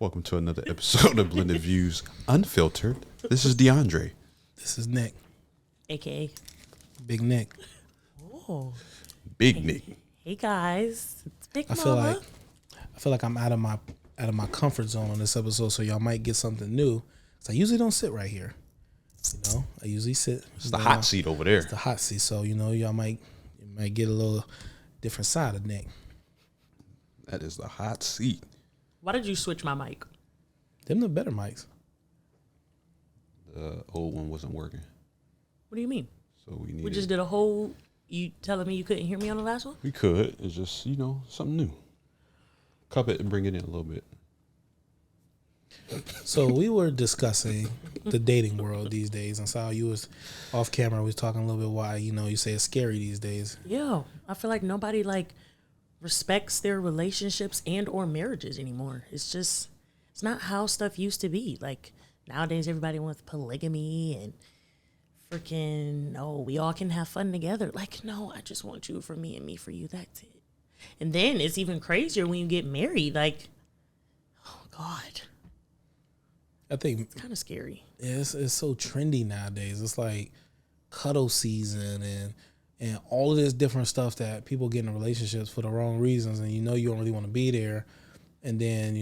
Welcome to another episode of Blended Views Unfiltered. This is DeAndre. This is Nick, AKA Big Nick. Oh, Big Nick. hey guys, it's Big I Mama. feel like I'm out of my comfort zone on this episode, so y'all might get something new. So I usually don't sit right here. You know, I usually sit. It's the hot seat over there. It's the hot seat. So y'all might get a little different side of Nick. That is the hot seat. Why did you switch my mic? Them the better mics. The old one wasn't working, What do you mean? so we needed. We just did a whole. You telling me you couldn't hear me on the last one? We could. It's just something new. Cup it and bring it in a little bit. So we were discussing the dating world these days, and so you was off camera. We was talking a little bit why you say it's scary these days. Yeah, I feel like nobody respects their relationships and or marriages anymore. It's not how stuff used to be. Like nowadays, everybody wants polygamy and freaking we all can have fun together. Like no, I just want you for me and me for you. That's it. And then it's even crazier when you get married. Like, oh God, I think it's kind of scary. it's so trendy nowadays. It's like cuddle season and all of this different stuff that people get in relationships for the wrong reasons, and you don't really want to be there. And then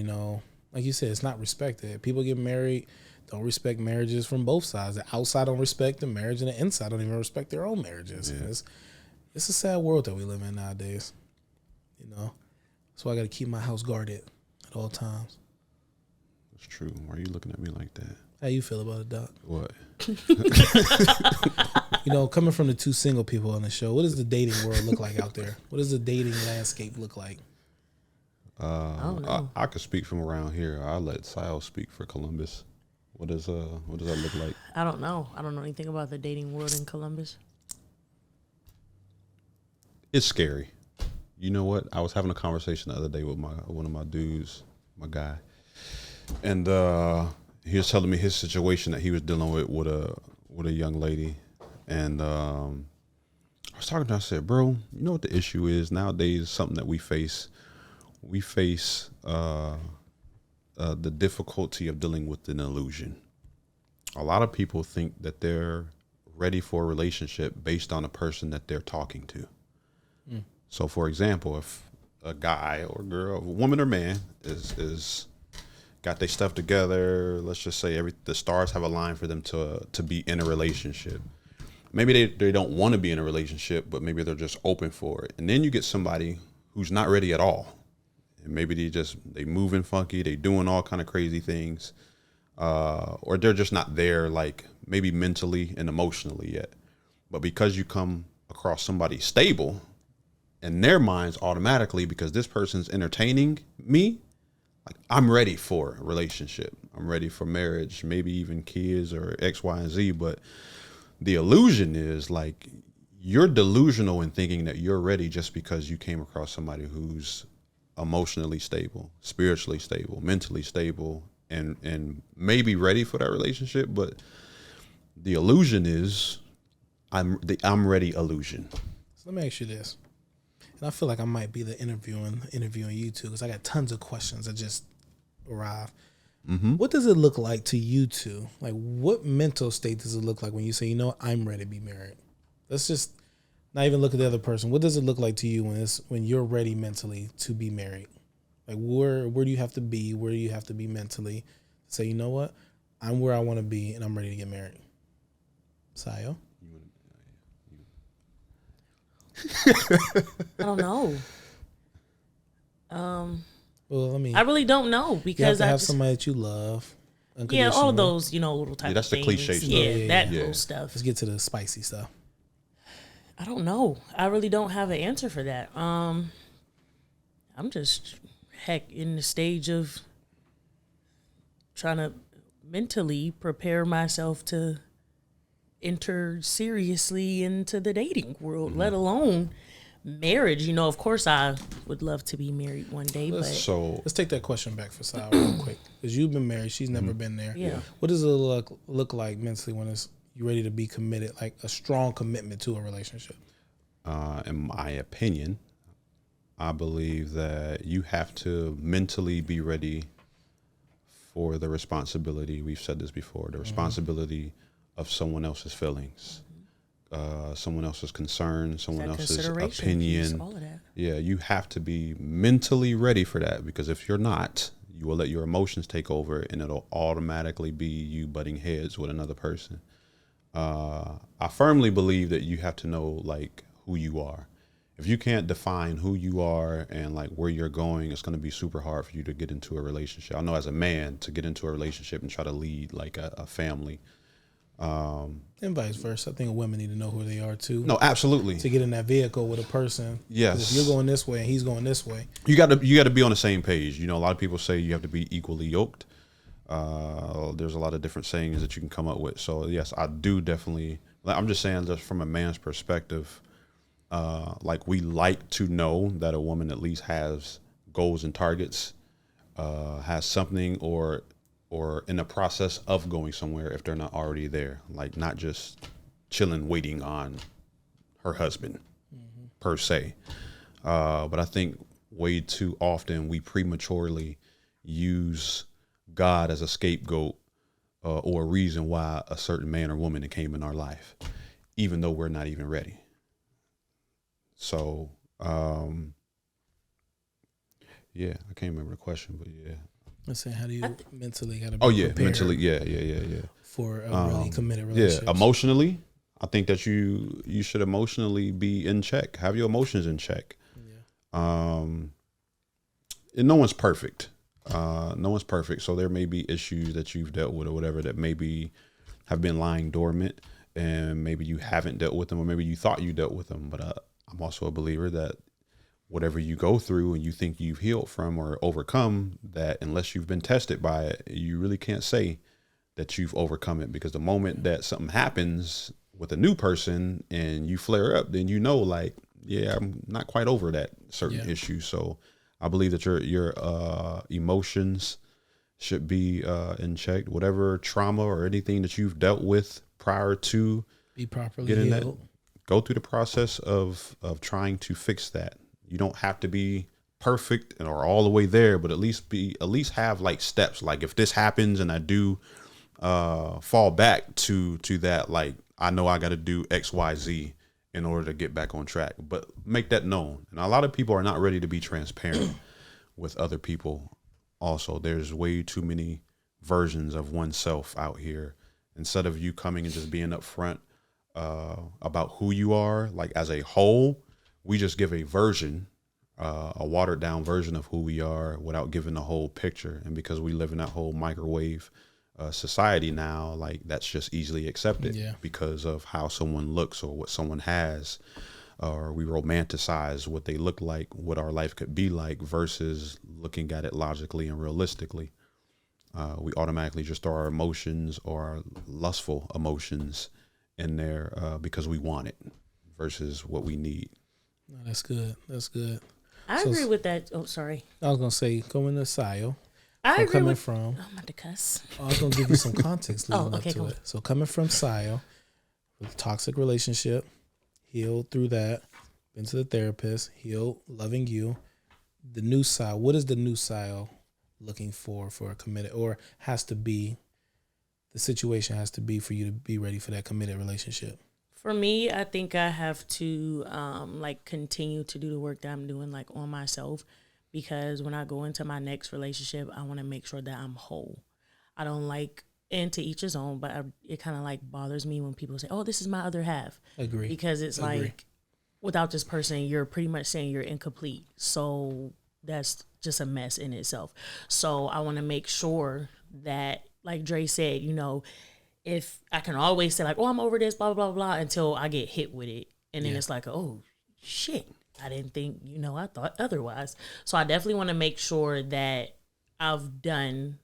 like you said, it's not respected. People get married, don't respect marriages from both sides. The outside don't respect the marriage, and the inside don't even respect their own marriages. Yeah. It's a sad world that we live in nowadays. That's why I got to keep my house guarded at all times. It's true. Why are you looking at me like that? How you feel about it, Doc? What? Coming from the two single people on the show, what does the dating world look like out there? What does the dating landscape look like? I could speak from around here. I'll let Sile speak for Columbus. What does that look like? I don't know. I don't know anything about the dating world in Columbus. It's scary. You know what? I was having a conversation the other day with one of my dudes, my guy, and he was telling me his situation that he was dealing with a young lady, and I was talking to him. I said, "Bro, you know what the issue is nowadays? Something that we face. We face the difficulty of dealing with an illusion. A lot of people think that they're ready for a relationship based on a person that they're talking to." So, for example, if a guy or girl, a woman or man is got their stuff together, let's just say the stars have aligned for them to be in a relationship. Maybe they don't want to be in a relationship, but maybe they're just open for it. And then you get somebody who's not ready at all. And maybe they moving funky, they doing all kind of crazy things, or they're just not there, like maybe mentally and emotionally yet. But because you come across somebody stable, in their minds automatically, because this person's entertaining me, like I'm ready for a relationship. I'm ready for marriage, maybe even kids or X, Y, and Z. But the illusion is like you're delusional in thinking that you're ready just because you came across somebody who's emotionally stable, spiritually stable, mentally stable, and maybe ready for that relationship. But the illusion is I'm ready illusion. So let me ask you this. And I feel like I might be the interviewing you two, because I got tons of questions that just arrived. Mm-hmm. What does it look like to you two? Like, what mental state does it look like when you say, I'm ready to be married? Let's just not even look at the other person. What does it look like to you when you're ready mentally to be married? Like, where do you have to be? Where do you have to be mentally to say, you know what? I'm where I want to be, and I'm ready to get married. Sayo? I don't know. Well, I mean, I really don't know, because you have to have somebody that you love. Yeah, all of those, little type that's of the things. cliche stuff. Yeah, Yeah. little stuff. Let's get to the spicy stuff. I don't know. I really don't have an answer for that. I'm just in the stage of trying to mentally prepare myself to enter seriously into the dating world, let alone marriage. Of course I would love to be married one day, Let's take that question back for Sal real quick, because you've been married, she's never been there. Yeah. What does it look like mentally when you're ready to be committed, like a strong commitment to a relationship? In my opinion, I believe that you have to mentally be ready for the responsibility. We've said this before, the responsibility of someone else's feelings, someone else's concern, someone else's consideration opinion. piece, all of that. Yeah, you have to be mentally ready for that, because if you're not, you will let your emotions take over, and it'll automatically be you butting heads with another person. I firmly believe that you have to know like who you are. If you can't define who you are and like where you're going, it's going to be super hard for you to get into a relationship. I know as a man, to get into a relationship and try to lead like a family. And vice versa. I think women need to know who they are too. No, absolutely. To get in that vehicle with a person. Yes. 'Cause if you're going this way and he's going this way, You got to be on the same page. You know, a lot of people say you have to be equally yoked. There's a lot of different sayings that you can come up with. So yes, I do definitely. I'm just saying, just from a man's perspective, like we like to know that a woman at least has goals and targets, has something or in the process of going somewhere if they're not already there. Like not just chilling, waiting on her husband per se. But I think way too often we prematurely use God as a scapegoat or a reason why a certain man or woman came in our life, even though we're not even ready. So, yeah, I can't remember the question, but yeah. let's say, how do you mentally got to be Oh yeah, prepared mentally, yeah. for a really committed relationship? Yeah, emotionally, I think that you should emotionally be in check. Have your emotions in check. Yeah. And no one's perfect. No one's perfect. So there may be issues that you've dealt with or whatever that maybe have been lying dormant, and maybe you haven't dealt with them, or maybe you thought you dealt with them. But I'm also a believer that whatever you go through and you think you've healed from or overcome, that unless you've been tested by it, you really can't say that you've overcome it, because the moment that something happens with a new person and you flare up, then you know, like, yeah, I'm not quite over that certain issue. So I believe that your emotions should be in check. Whatever trauma or anything that you've dealt with prior to Be properly getting healed. that, go through the process of trying to fix that. You don't have to be perfect or all the way there, but at least have like steps. Like if this happens and I do fall back to that, like I know I got to do X, Y, Z in order to get back on track, but make that known. And a lot of people are not ready to be transparent with other people. Also, there's way too many versions of oneself out here. Instead of you coming and just being upfront about who you are, like as a whole, we just give a version, a watered down version of who we are without giving the whole picture. And because we live in that whole microwave society now, like that's just easily accepted because of how someone looks or what someone has, or we romanticize what they look like, what our life could be like, versus looking at it logically and realistically. We automatically just throw our emotions or our lustful emotions in there because we want it versus what we need. No, that's good. That's good. I agree with that. Oh, sorry. I was gonna say, going to Sio. I agree coming with, from. I'm about to cuss. I was gonna give you some context leading up to cool. it. So coming from Sio, with a toxic relationship, healed through that, been to the therapist, healed, loving you. The new Sio. What is the new Sio looking for a committed, or has to be? The situation has to be for you to be ready for that committed relationship. For me, I think I have to like continue to do the work that I'm doing like on myself, because when I go into my next relationship, I want to make sure that I'm whole. I don't like, and to each his own, but it kind of like bothers me when people say, "Oh, this is my other half." Agree. Because it's like, without this person, you're pretty much saying you're incomplete. So that's just a mess in itself. So I want to make sure that, like Dre said, you know, if I can always say like, "Oh, I'm over this," blah, blah, blah, until I get hit with it. And then it's like, "Oh, shit. I didn't think, I thought otherwise." So I definitely want to make sure that I've done,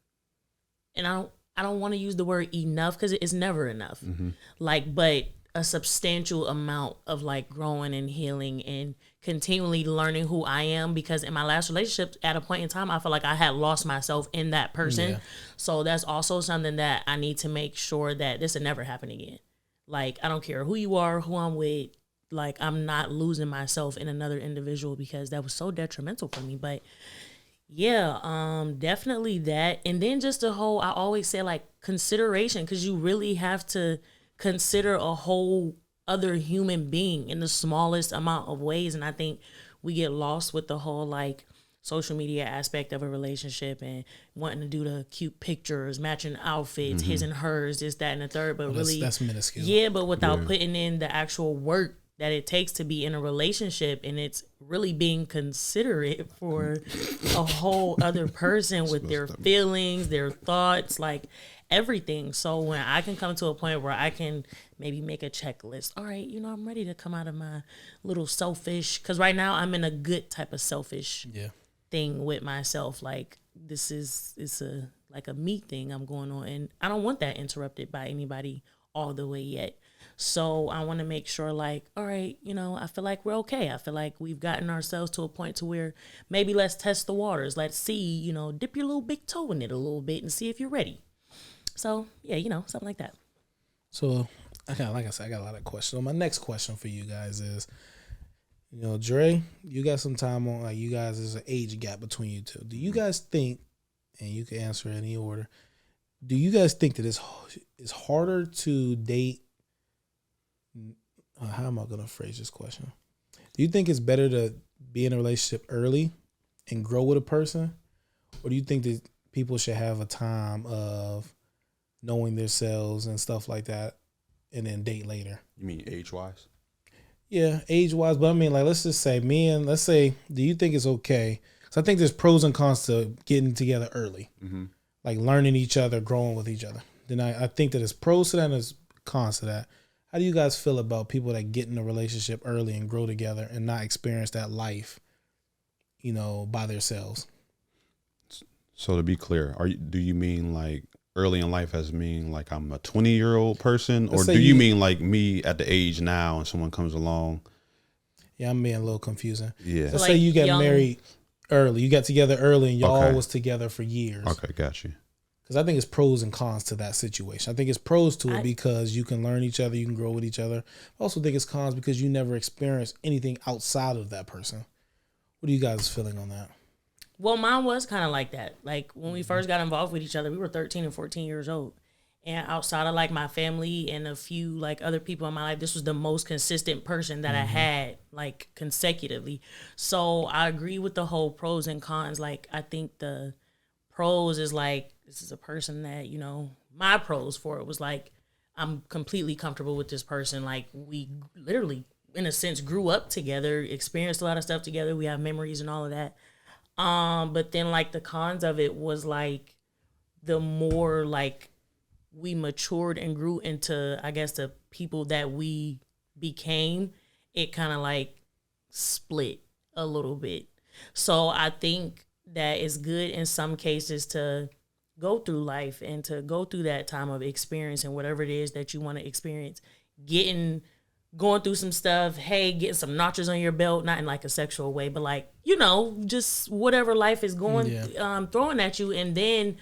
and I don't want to use the word enough, because it's never enough. Mm-hmm. Like, but a substantial amount of like growing and healing and continually learning who I am, because in my last relationship, at a point in time, I felt like I had lost myself in that person. Yeah. So that's also something that I need to make sure that this will never happen again. Like, I don't care who you are, who I'm with, like, I'm not losing myself in another individual, because that was so detrimental for me. But Yeah, definitely that. And then just the whole, I always say like consideration, because you really have to consider a whole other human being in the smallest amount of ways. And I think we get lost with the whole like social media aspect of a relationship and wanting to do the cute pictures, matching outfits, his and hers, this, that, and the third. But really, that's minuscule. yeah, but without putting in the actual work that it takes to be in a relationship, and it's really being considerate for a whole other person with their feelings, their thoughts, like everything. So when I can come to a point where I can maybe make a checklist, all right, I'm ready to come out of my little selfish, because right now I'm in a good type of selfish thing with myself. Like it's a like a me thing I'm going on, and I don't want that interrupted by anybody all the way yet. So I want to make sure, like, all right, I feel like we're okay. I feel like we've gotten ourselves to a point to where maybe let's test the waters. Let's see, dip your little big toe in it a little bit and see if you're ready. So yeah, something like that. So like I said, I got a lot of questions. So my next question for you guys is, Dre, you got some time on, like, you guys, there's an age gap between you two. Do you guys think, and you can answer in any order, do you guys think that it's harder to date? How am I going to phrase this question? Do you think it's better to be in a relationship early and grow with a person? Or do you think that people should have a time of knowing themselves and stuff like that and then date later? You mean age-wise? Yeah, age-wise. But I mean, like, let's just say let's say, do you think it's okay? Because I think there's pros and cons to getting together early. Mm-hmm. Like learning each other, growing with each other. Then I think that there's pros to that and there's cons to that. How do you guys feel about people that get in a relationship early and grow together and not experience that life, by themselves? So to be clear, do you mean like early in life as mean like I'm a 20-year-old person, or do you mean like me at the age now and someone comes along? Yeah, I'm being a little confusing. Yeah. Let's say you get married early. You got together early and y'all was together for years. Okay, got you. Because I think it's pros and cons to that situation. I think it's pros to it because you can learn each other, you can grow with each other. I also think it's cons because you never experienced anything outside of that person. What are you guys feeling on that? Well, mine was kind of like that. Like when we first got involved with each other, we were 13 and 14 years old. And outside of like my family and a few like other people in my life, this was the most consistent person that I had like consecutively. So I agree with the whole pros and cons. Like I think the pros is like, this is a person that, my pros for it was like, I'm completely comfortable with this person. Like we literally, in a sense, grew up together, experienced a lot of stuff together. We have memories and all of that. But then like the cons of it was like the more like we matured and grew into, I guess, the people that we became, it kind of like split a little bit. So I think that it's good in some cases to go through life and to go through that time of experience and whatever it is that you want to experience, going through some stuff, getting some notches on your belt, not in like a sexual way, but like, just whatever life is going, throwing at you, and then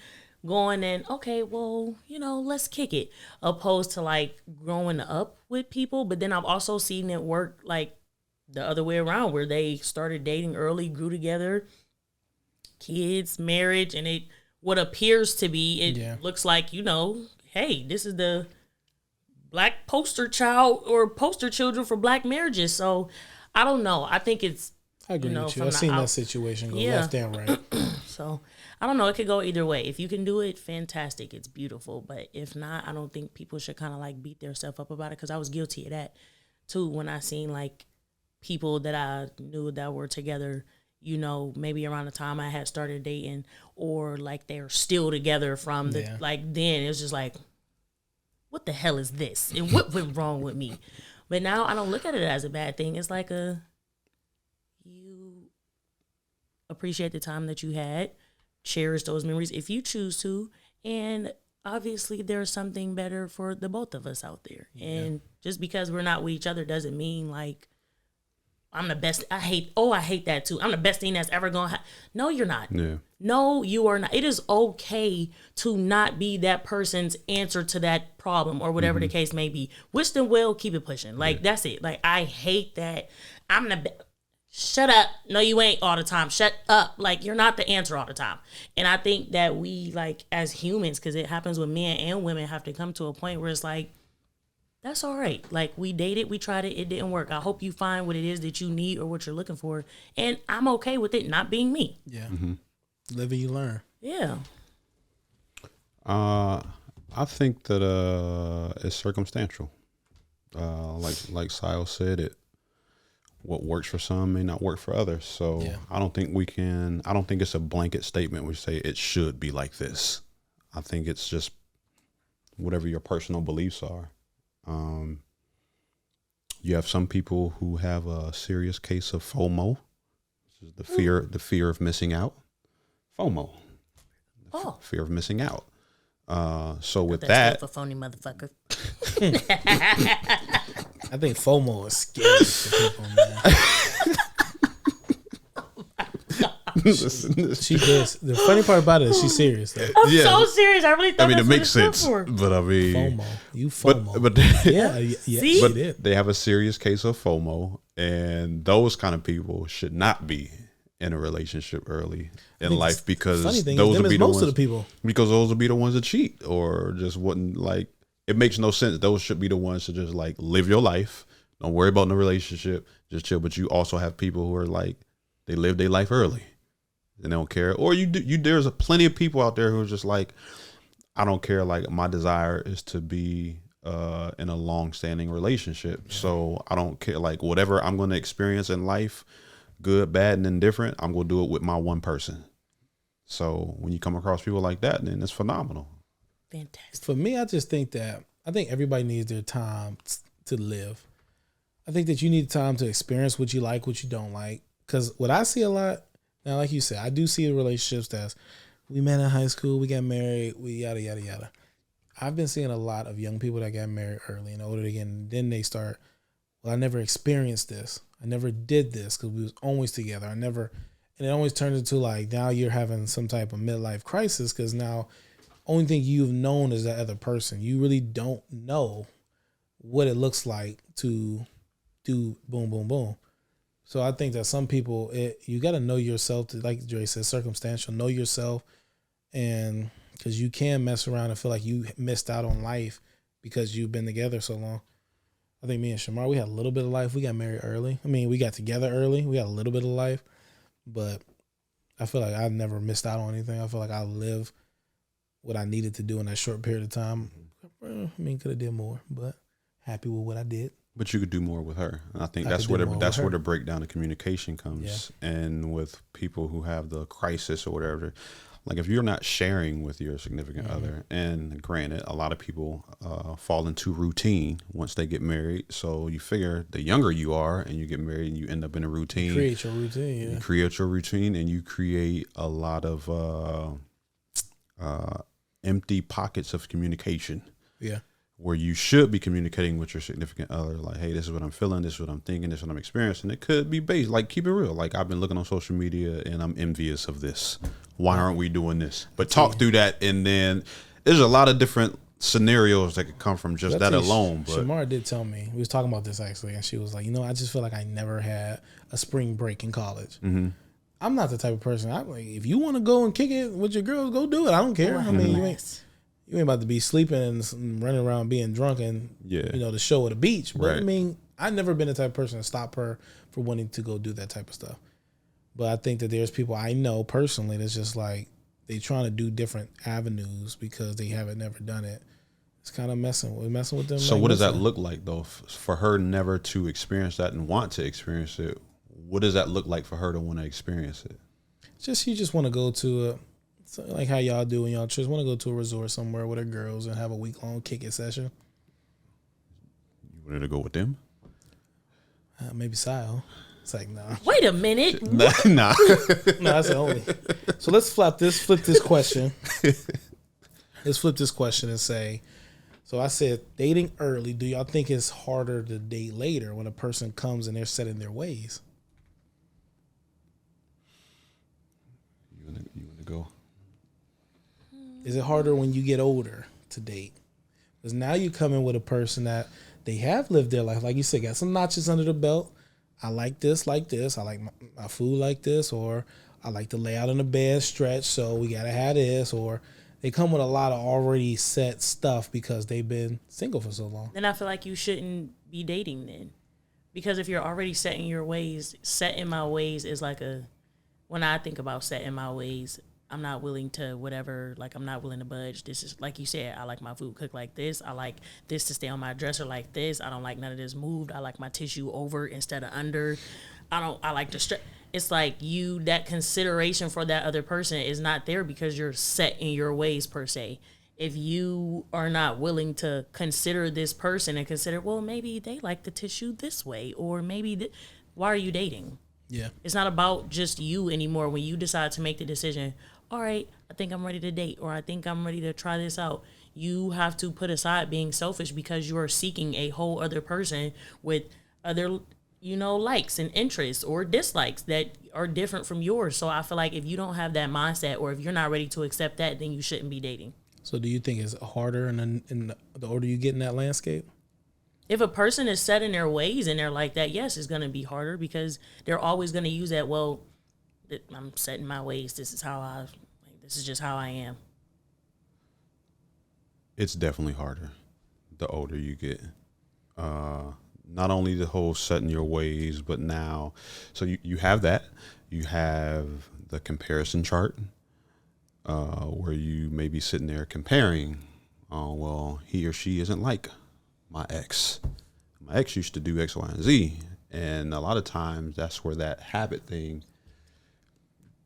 going and, okay, well, let's kick it, opposed to like growing up with people. But then I've also seen it work like the other way around, where they started dating early, grew together, kids, marriage, and what appears to be, looks like, hey, this is the black poster child or poster children for black marriages. So I don't know. I think I agree with you. I've seen that situation go left and right. So I don't know. It could go either way. If you can do it, fantastic. It's beautiful. But if not, I don't think people should kind of like beat themselves up about it, because I was guilty of that too when I seen like people that I knew that were together, maybe around the time I had started dating, or like they're still together from like then. It was just like, what the hell is this? And what went wrong with me? But now I don't look at it as a bad thing. It's like you appreciate the time that you had, cherish those memories if you choose to, and obviously there's something better for the both of us out there. Yeah. And just because we're not with each other doesn't mean like I'm the best. I hate that too. I'm the best thing that's ever going to happen. No, you're not. Yeah. No, you are not. It is okay to not be that person's answer to that problem or whatever the case may be. Wish them well, keep it pushing. Like, that's it. Like, I hate that. shut up. No, you ain't all the time. Shut up. Like, you're not the answer all the time. And I think that we, like, as humans, because it happens with men and women, have to come to a point where it's like, that's all right. Like, we dated, we tried it, it didn't work. I hope you find what it is that you need or what you're looking for. And I'm okay with it not being me. Yeah. Live and you learn. Yeah. I think that it's circumstantial. Like Sile said, what works for some may not work for others. So Yeah. I don't think it's a blanket statement we say it should be like this. I think it's just whatever your personal beliefs are. You have some people who have a serious case of FOMO, which is the fear of missing out. FOMO. Fear of missing out. So with that, for phony motherfucker. I think FOMO is scary for people, man. She does. The funny part about it is she's serious, though. I'm so serious. I really thought it that's makes what it stood sense, for. but I mean, FOMO. You FOMO. but yeah, See? she did. they have a serious case of FOMO, and those kind of people should not be in a relationship early in life because Funny thing those is, them will be is the most ones, of the people. because those will be the ones that cheat or just wouldn't like. It makes no sense. Those should be the ones to just like live your life. Don't worry about no relationship. Just chill. But you also have people who are like they live their life early. They don't care. Or there's plenty of people out there who are just like, I don't care. Like my desire is to be in a long-standing relationship. Yeah. So I don't care. Like whatever I'm going to experience in life, good, bad, and indifferent, I'm going to do it with my one person. So when you come across people like that, then it's phenomenal. Fantastic. For me, I think everybody needs their time to live. I think that you need time to experience what you like, what you don't like. Because what I see a lot, now, like you said, I do see the relationships that's we met in high school, we got married, we yada, yada, yada. I've been seeing a lot of young people that got married early and older again. And then they start, well, I never experienced this. I never did this because we was always together. And it always turns into like now you're having some type of midlife crisis because now only thing you've known is that other person. You really don't know what it looks like to do boom, boom, boom. So I think that some people, you got to know yourself. Like Dre said, circumstantial. Know yourself, and because you can mess around and feel like you missed out on life because you've been together so long. I think me and Shamar, we had a little bit of life. We got married early. I mean, we got together early. We got a little bit of life, but I feel like I've never missed out on anything. I feel like I lived what I needed to do in that short period of time. I mean, could have did more, but happy with what I did. But you could do more with her. And I think that's where the breakdown of communication comes. Yeah. And with people who have the crisis or whatever, like if you're not sharing with your significant other, and granted, a lot of people fall into routine once they get married. So you figure the younger you are and you get married and you end up in a routine. You create your routine, yeah. You create your routine and you create a lot of empty pockets of communication. Yeah. Where you should be communicating with your significant other, like, hey, this is what I'm feeling, this is what I'm thinking, this is what I'm experiencing. It could be based, like, keep it real. Like, I've been looking on social media and I'm envious of this. Why aren't we doing this? But talk through that, and then there's a lot of different scenarios that could come from just that alone. But Shamar did tell me, we was talking about this actually, and she was like, I just feel like I never had a spring break in college. Mm-hmm. I'm not the type of person, I'm like, if you want to go and kick it with your girls, go do it. I don't care. I mean, you ain't about to be sleeping and running around being drunk and, the show at the beach. But, right. I mean, I've never been the type of person to stop her for wanting to go do that type of stuff. But I think that there's people I know personally that's just like, they trying to do different avenues because they haven't never done it. It's kind of messing with them. So what does that look like, though, for her never to experience that and want to experience it? What does that look like for her to want to experience it? You just want to go to like how y'all do when y'all just want to go to a resort somewhere with her girls and have a week-long kick-it session. You wanted to go with them? Maybe Sile. It's like, nah. Wait a minute. Nah. No, that's the only. So let's flip this question. Let's flip this question and say, so I said dating early, do y'all think it's harder to date later when a person comes and they're set in their ways? You want to go? Is it harder when you get older to date? Because now you come in with a person that they have lived their life. Like you said, got some notches under the belt. I like this, I like my food like this, or I like to lay out in the bed, stretch, so we gotta have this, or they come with a lot of already set stuff because they've been single for so long. Then I feel like you shouldn't be dating then. Because if you're already setting your ways, setting my ways is like when I think about setting my ways, I'm not willing to whatever, like I'm not willing to budge. This is, like you said, I like my food cooked like this. I like this to stay on my dresser like this. I don't like none of this moved. I like my tissue over instead of under. I like to stretch. It's like that consideration for that other person is not there because you're set in your ways per se. If you are not willing to consider this person and consider, well, maybe they like the tissue this way, or maybe, why are you dating? Yeah. It's not about just you anymore. When you decide to make the decision, all right, I think I'm ready to date, or I think I'm ready to try this out, you have to put aside being selfish because you are seeking a whole other person with other, likes and interests or dislikes that are different from yours. So I feel like if you don't have that mindset, or if you're not ready to accept that, then you shouldn't be dating. So do you think it's harder in the older you get in that landscape? If a person is set in their ways and they're like that, yes, it's going to be harder because they're always going to use that, well, I'm set in my ways. This is just how I am. It's definitely harder the older you get. Not only the whole set in your ways, but now, so you have that. You have the comparison chart. Where you may be sitting there comparing, well, he or she isn't like my ex. My ex used to do X, Y, and Z. And a lot of times that's where that habit thing,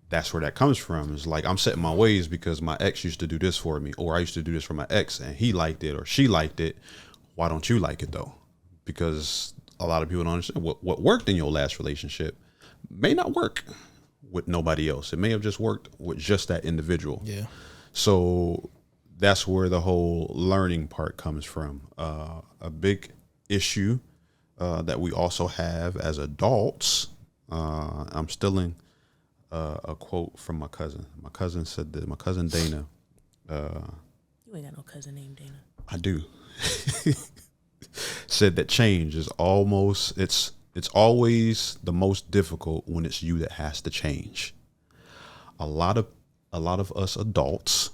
that's where that comes from. It's like, I'm setting my ways because my ex used to do this for me, or I used to do this for my ex and he liked it or she liked it. Why don't you like it though? Because a lot of people don't understand what worked in your last relationship may not work with nobody else. It may have just worked with just that individual. Yeah. So that's where the whole learning part comes from. A big issue that we also have as adults. I'm stealing a quote from my cousin. My cousin said that, my cousin Dana. You ain't got no cousin named Dana. I do. Said that change is it's always the most difficult when it's you that has to change. A lot of us adults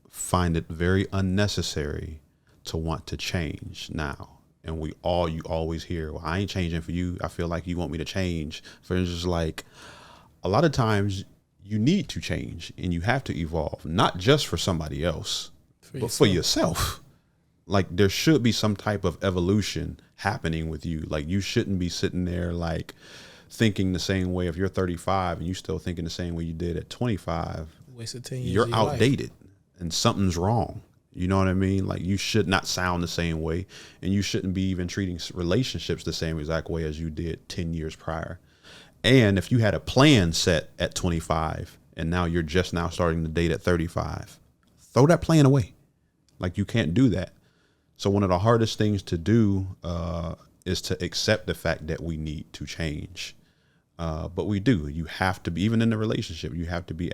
find it very unnecessary to want to change now. And you always hear, well, I ain't changing for you. I feel like you want me to change. For instance, like a lot of times you need to change and you have to evolve, not just for somebody else, but for yourself. Like there should be some type of evolution happening with you. Like you shouldn't be sitting there like thinking the same way if you're 35 and you still thinking the same way you did at 25. Wasted 10 years. You're outdated and something's wrong. You know what I mean? Like you should not sound the same way, and you shouldn't be even treating relationships the same exact way as you did 10 years prior. And if you had a plan set at 25 and now you're just now starting to date at 35, throw that plan away. Like you can't do that. So one of the hardest things to do is to accept the fact that we need to change. But we do. You have to be, even in the relationship, you have to be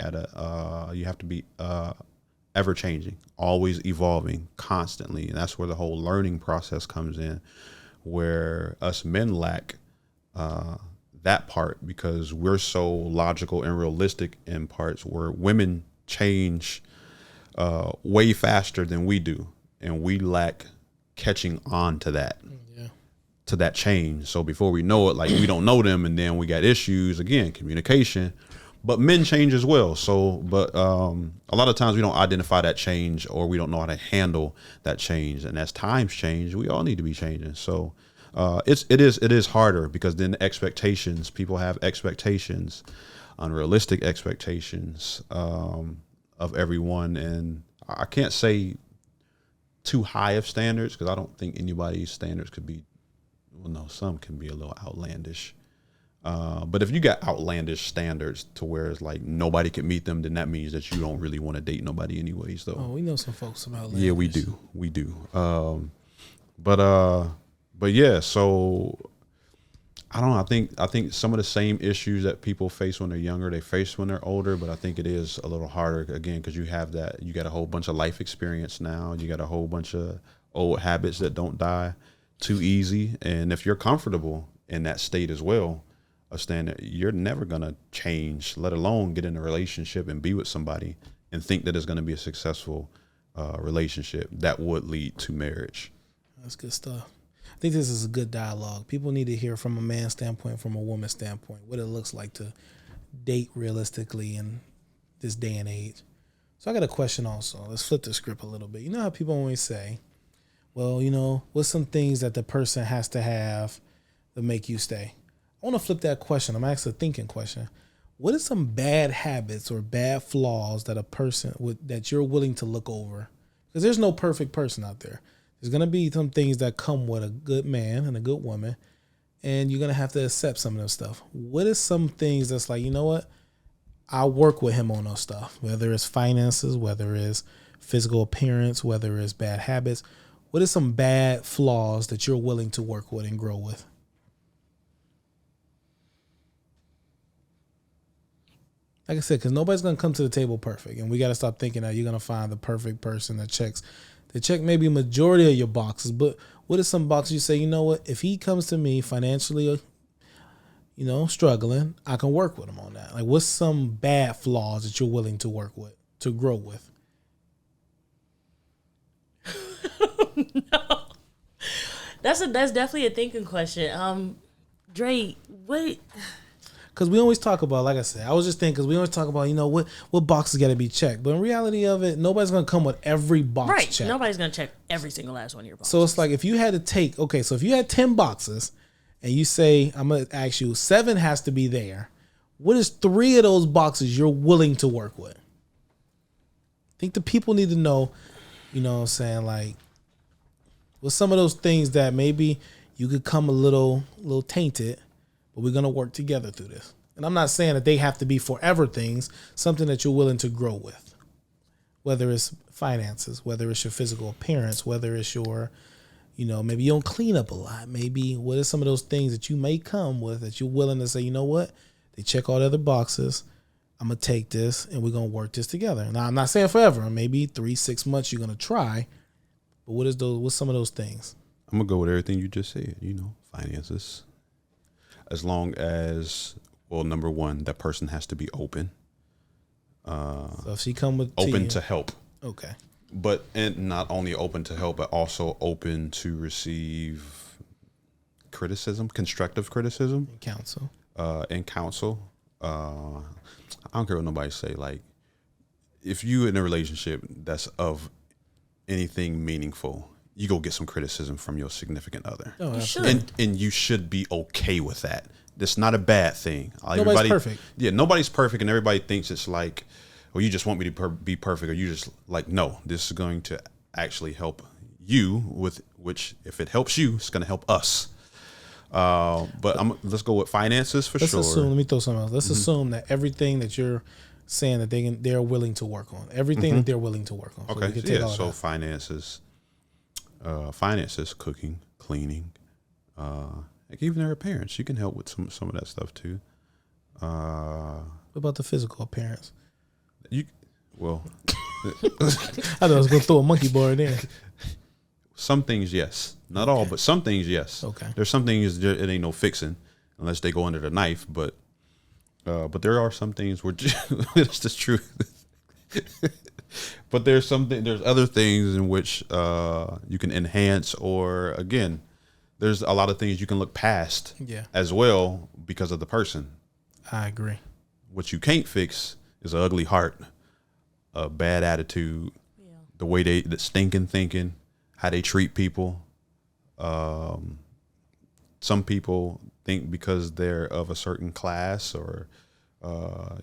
ever changing, always evolving constantly. And that's where the whole learning process comes in, where us men lack that part because we're so logical and realistic in parts where women change way faster than we do. And we lack catching on to that, to that change. So before we know it, like we don't know them, and then we got issues again, communication. But men change as well. So, but a lot of times we don't identify that change, or we don't know how to handle that change. And as times change, we all need to be changing. So it is harder because then the expectations, people have expectations, unrealistic expectations of everyone, and I can't say too high of standards because I don't think anybody's standards could be, well, no, some can be a little outlandish. But if you got outlandish standards to where it's like nobody can meet them, then that means that you don't really want to date nobody anyways. So we know some folks about outlandish. Yeah, we do. But yeah, so I don't know. I think some of the same issues that people face when they're younger, they face when they're older, but I think it is a little harder again because you got a whole bunch of life experience now. You got a whole bunch of old habits that don't die too easy. And if you're comfortable in that state as well, understand that you're never going to change, let alone get in a relationship and be with somebody and think that it's going to be a successful relationship that would lead to marriage. That's good stuff. I think this is a good dialogue. People need to hear from a man's standpoint, from a woman's standpoint, what it looks like to date realistically in this day and age. So I got a question also. Let's flip the script a little bit. You know how people always say, well, you know, what's some things that the person has to have to make you stay? I want to flip that question. I'm asking a thinking question. What are some bad habits or bad flaws that a person that you're willing to look over? Because there's no perfect person out there. There's going to be some things that come with a good man and a good woman, and you're going to have to accept some of those stuff. What is some things that's like, you know what? I'll work with him on those stuff, whether it's finances, whether it's physical appearance, whether it's bad habits. What are some bad flaws that you're willing to work with and grow with? Like I said, because nobody's going to come to the table perfect, and we got to stop thinking that you're going to find the perfect person that check maybe a majority of your boxes. But what are some boxes you say, you know what, if he comes to me financially, you know, struggling, I can work with him on that. Like, what's some bad flaws that you're willing to work with, to grow with? No, that's definitely a thinking question. Dre, what? Because we always talk about, like I said, I was just thinking, because we always talk about, you know, what boxes got to be checked. But in reality of it, nobody's going to come with every box Right. checked. Nobody's going to check every single last one of your boxes. So it's like, if you had to take, okay, so if you had 10 boxes and you say, I'm going to ask you, 7 has to be there. What is 3 of those boxes you're willing to work with? I think the people need to know, you know what I'm saying, like, with some of those things that maybe you could come a little tainted, but we're going to work together through this. And I'm not saying that they have to be forever things, something that you're willing to grow with, whether it's finances, whether it's your physical appearance, whether it's your, you know, maybe you don't clean up a lot. Maybe what are some of those things that you may come with that you're willing to say, you know what, they check all the other boxes. I'm going to take this and we're going to work this together. Now, I'm not saying forever. Maybe 3-6 months you're going to try. But what's some of those things? I'm going to go with everything you just said, you know, finances. As long as, well, number one, that person has to be open. So if she come with open to help. Okay. But and not only open to help, but also open to receive criticism, constructive criticism. And counsel. I don't care what nobody say. Like, if you in a relationship that's of anything meaningful, you go get some criticism from your significant other. Oh, you should. And you should be okay with that. That's not a bad thing. Nobody's perfect. Yeah, nobody's perfect, and everybody thinks it's like, well, you just want me to be perfect, or you just like, no, this is going to actually help you with which, if it helps you, it's going to help us. But let's go with finances for sure. Let me throw something else. Let's assume that everything that you're saying that they're willing to work on, everything that they're willing to work on. So okay, yeah. So finances, cooking, cleaning, like even their appearance, you can help with some of that stuff too. What about the physical appearance? I thought I was gonna throw a monkey bar in there. Some things, yes. Not all, but some things, yes. Okay. There's some things it ain't no fixing unless they go under the knife. But there are some things where it's the truth. But there's other things in which you can enhance, or again, there's a lot of things you can look past as well because of the person. I agree. What you can't fix is an ugly heart, a bad attitude, the way the stinking thinking, how they treat people. Some people think because they're of a certain class, or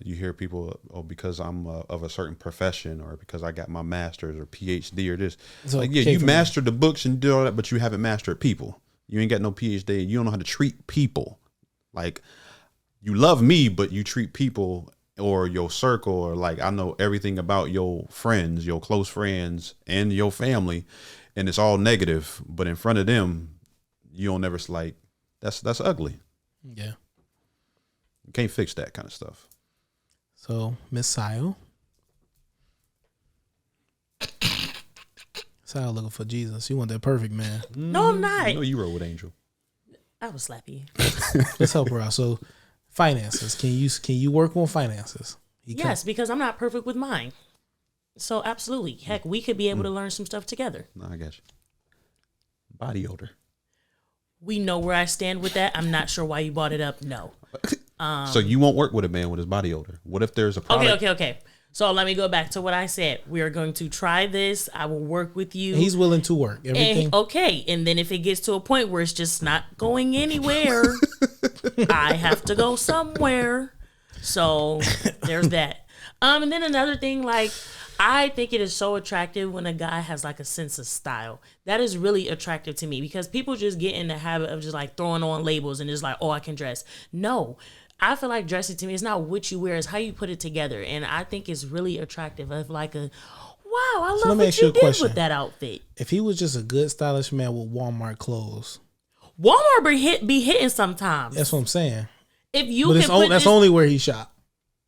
you hear people, because I'm of a certain profession, or because I got my master's or PhD or this. So like, you mastered the books and did all that, but you haven't mastered people. You ain't got no PhD. You don't know how to treat people. Like, you love me, but you treat people or your circle, or like, I know everything about your friends, your close friends, and your family, and it's all negative. But in front of them, you don't ever like, that's ugly. Yeah. You can't fix that kind of stuff. So, Miss Sayo. Sayo looking for Jesus. You want that perfect man. No, I'm not. You know you rode with Angel. I will slap you. Let's help her out. So, finances. Can you work on finances? Yes, because I'm not perfect with mine. So absolutely. Heck, we could be able to learn some stuff together. No, I got you. Body odor. We know where I stand with that. I'm not sure why you brought it up. No. So you won't work with a man with his body odor. What if there's a product? Okay. So let me go back to what I said. We are going to try this. I will work with you. He's willing to work. Everything. And then if it gets to a point where it's just not going anywhere, I have to go somewhere. So there's that. And then another thing, like, I think it is so attractive when a guy has like a sense of style. That is really attractive to me because people just get in the habit of just like throwing on labels and just like, oh, I can dress. No, I feel like dressing to me is not what you wear, it's how you put it together. And I think it's really attractive of like a, wow, I love what you did with that outfit. If he was just a good stylish man with Walmart clothes. Walmart be hitting sometimes. That's what I'm saying. If you that's only where he shop.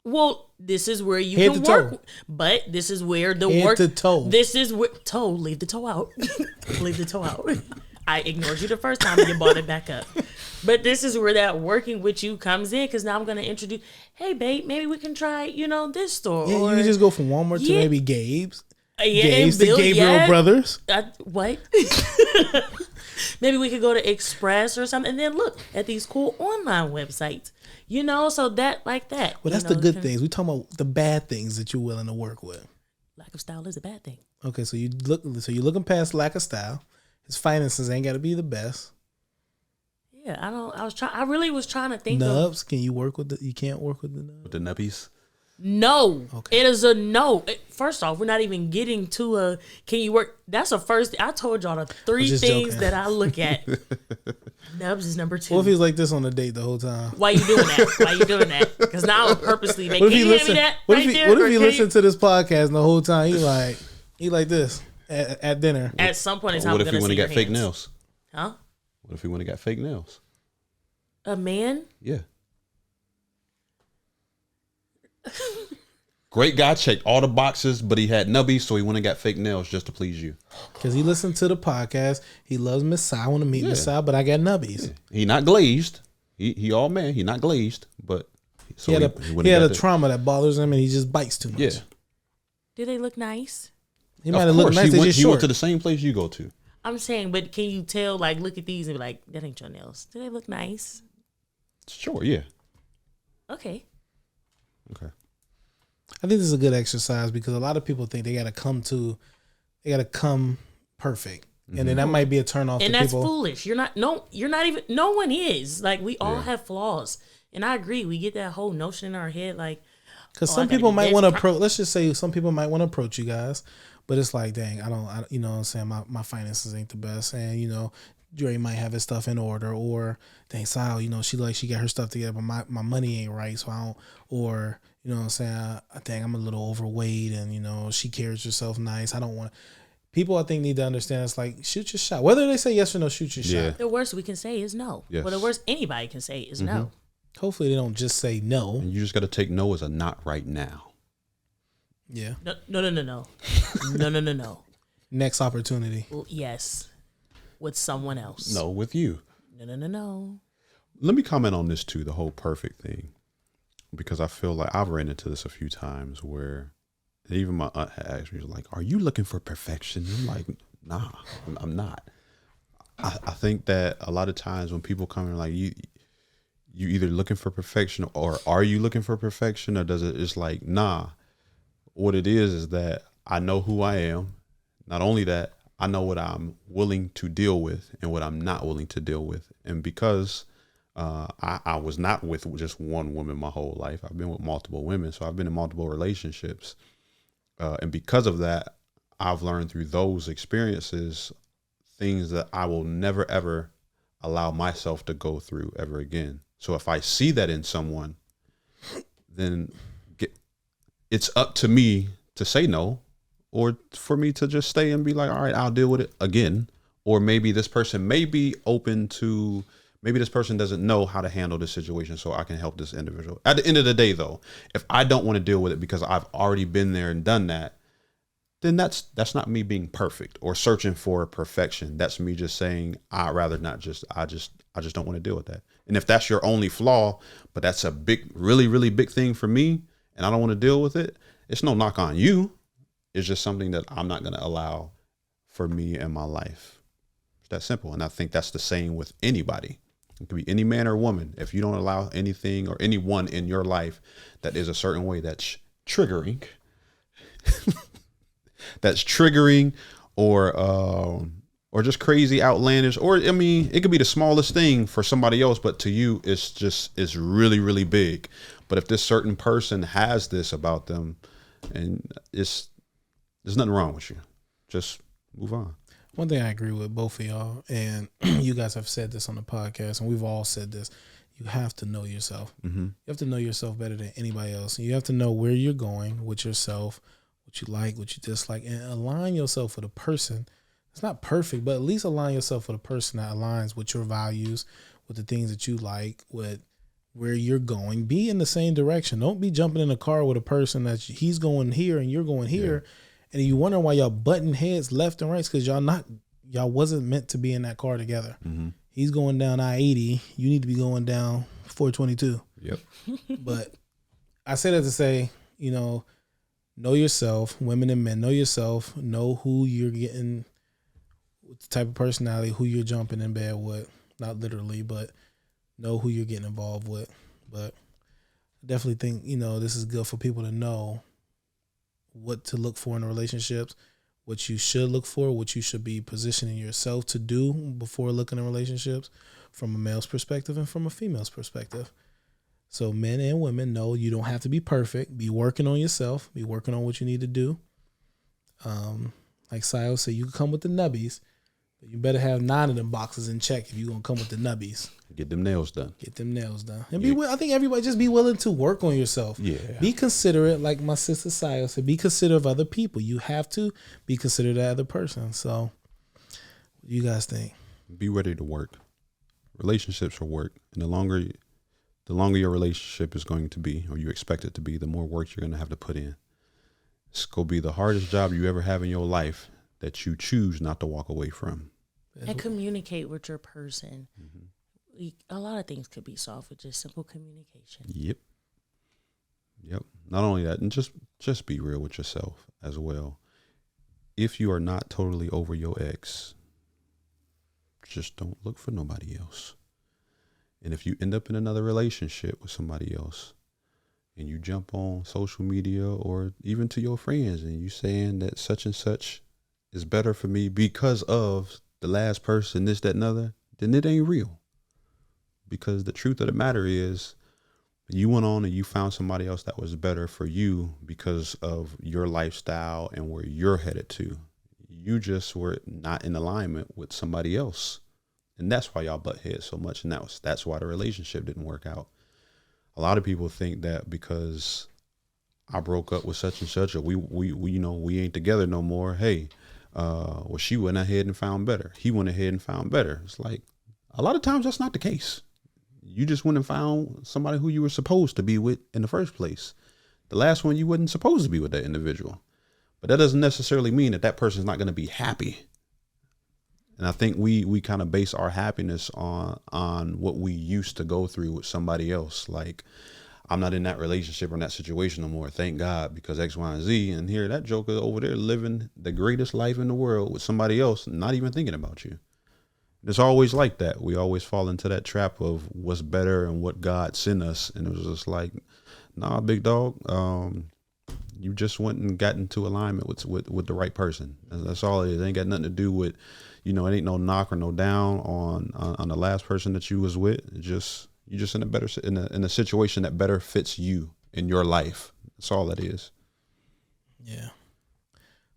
Well, this is where you Head can to work, toe. but this is where the Head work. to toe. This is where leave the toe out. Leave the toe out. I ignored you the first time and you brought it back up. But this is where that working with you comes in because now I'm going to introduce. Hey, babe, maybe we can try this store. Yeah, or, you can just go from Walmart to maybe Gabe's. Yeah, Gabe's to Gabriel Brothers. What? Maybe we could go to Express or something, and then look at these cool online websites. So that like that. Well, that's the good things. We talking about the bad things that you're willing to work with. Lack of style is a bad thing. Okay, so you're looking past lack of style. His finances ain't got to be the best. Yeah, I really was trying to think. Nubs, can you work with you can't work with the nubs? With the nubbies? No. Okay. It is a no. First off, we're not even getting to a can you work. That's a first. I told y'all the three things joking. that I look at. Nubs is number 2. What if he's like this on the date the whole time? Why you doing that? Because now I'm purposely making. What if Can he you listen? hand me that What right if he, there? what if Or he can listen you- to this podcast and the whole time he like this at dinner? At some point in time, What I'm if he gonna want to see your get fake hands. nails? Huh? What if he want to get fake nails? A man? Yeah. Great guy, checked all the boxes, but he had nubbies, so he went and got fake nails just to please you. Because he listened to the podcast. He loves Miss Si. I want to meet Miss Si, but I got nubbies. Yeah. He not glazed. He all man. He not glazed, but so he had a trauma that bothers him, and he just bites too much. Yeah. Do they look nice? He might have looked nice. He went to the same place you go to. I'm saying, but can you tell? Like, look at these and be like, that ain't your nails. Do they look nice? Sure. Yeah. Okay. Okay. I think this is a good exercise because a lot of people think they got to come perfect. And then that might be a turn off And to that's people. foolish. You're not even, no one is. Like, we all have flaws. And I agree. We get that whole notion in our head, like, Because some people might want to approach, let's just say some people might want to approach you guys, but it's like, dang, I you know what I'm saying, my finances ain't the best. And, Dre might have his stuff in order, or dang, Sal, she got her stuff together, but my money ain't right. So I don't, or, you know what I'm saying, I think I'm a little overweight and, she carries herself nice. I don't want people, I think, need to understand it's like, shoot your shot. Whether they say yes or no, shoot your shot. the worst we can say is no. Yes. Well, the worst anybody can say is no. Hopefully they don't just say no. And you just got to take no as a not right now. Yeah. No. Next opportunity. Well, yes. With someone else. No, with you. No. Let me comment on this too, the whole perfect thing, because I feel like I've ran into this a few times where even my aunt had asked me, like, "Are you looking for perfection?" I'm like, "Nah, I'm not." I think that a lot of times when people come in, like, you either looking for perfection, or are you looking for perfection, or does it just like, nah? What it is that I know who I am. Not only that, I know what I'm willing to deal with and what I'm not willing to deal with. And because I was not with just one woman my whole life, I've been with multiple women. So I've been in multiple relationships. And because of that, I've learned through those experiences things that I will never, ever allow myself to go through ever again. So if I see that in someone, then it's up to me to say no, or for me to just stay and be like, all right, I'll deal with it again. Or maybe this person may be open to, maybe this person doesn't know how to handle this situation, so I can help this individual. At the end of the day, though, if I don't want to deal with it because I've already been there and done that, then that's not me being perfect or searching for perfection. That's me just saying I'd rather not I just don't want to deal with that. And if that's your only flaw, but that's a big, really, really big thing for me, and I don't want to deal with it, it's no knock on you. It's just something that I'm not going to allow for me in my life. It's that simple. And I think that's the same with anybody. It could be any man or woman. If you don't allow anything or anyone in your life that is a certain way that's triggering, or just crazy, outlandish, or I mean, it could be the smallest thing for somebody else, but to you, it's really, really big. But if this certain person has this about them, and there's nothing wrong with you, just move on. One thing I agree with both of y'all, and you guys have said this on the podcast, and we've all said this. You have to know yourself. Mm-hmm. You have to know yourself better than anybody else. And you have to know where you're going with yourself, what you like, what you dislike, and align yourself with a person. It's not perfect, but at least align yourself with a person that aligns with your values, with the things that you like, with where you're going. Be in the same direction. Don't be jumping in a car with a person that he's going here and you're going here. Yeah. And you wonder why y'all butting heads left and right, because y'all wasn't meant to be in that car together. Mm-hmm. He's going down I-80. You need to be going down 422. Yep. But I say that to say, know yourself, women and men, know yourself, know who you're getting, the type of personality, who you're jumping in bed with. Not literally, but know who you're getting involved with. But I definitely think, this is good for people to know what to look for in relationships, what you should look for, what you should be positioning yourself to do before looking at relationships from a male's perspective and from a female's perspective. So men and women know you don't have to be perfect. Be working on yourself. Be working on what you need to do. Like Sio said, you can come with the nubbies, but you better have 9 of them boxes in check if you're going to come with the nubbies. Get them nails done. And I think everybody just be willing to work on yourself. Yeah. Be considerate, like my sister Sio said, be considerate of other people. You have to be considerate of the other person. So what do you guys think? Be ready to work. Relationships are work. And the longer your relationship is going to be, or you expect it to be, the more work you're going to have to put in. It's going to be the hardest job you ever have in your life that you choose not to walk away from. And communicate with your person. Mm-hmm. A lot of things could be solved with just simple communication. Yep. Not only that, and just be real with yourself as well. If you are not totally over your ex, just don't look for nobody else. And if you end up in another relationship with somebody else, and you jump on social media or even to your friends and you saying that such and such is better for me because of the last person, this, that, and other, then it ain't real. Because the truth of the matter is, you went on and you found somebody else that was better for you because of your lifestyle and where you're headed to. You just were not in alignment with somebody else. And that's why y'all butt heads so much. And that's why the relationship didn't work out. A lot of people think that because I broke up with such and such, or we ain't together no more. Hey, well, she went ahead and found better. He went ahead and found better. It's like, a lot of times that's not the case. You just went and found somebody who you were supposed to be with in the first place. The last one, you wasn't supposed to be with that individual. But that doesn't necessarily mean that person's not going to be happy. And I think we kind of base our happiness on what we used to go through with somebody else. Like, I'm not in that relationship or in that situation no more. Thank God, because X, Y, and Z. And here, that joker over there living the greatest life in the world with somebody else, not even thinking about you. It's always like that. We always fall into that trap of what's better and what God sent us. And it was just like, nah, big dog, you just went and got into alignment with the right person. That's all it is. It ain't got nothing to do with, it ain't no knock or no down on the last person that you was with. You just in a better, in a situation that better fits you in your life. That's all that is. Yeah.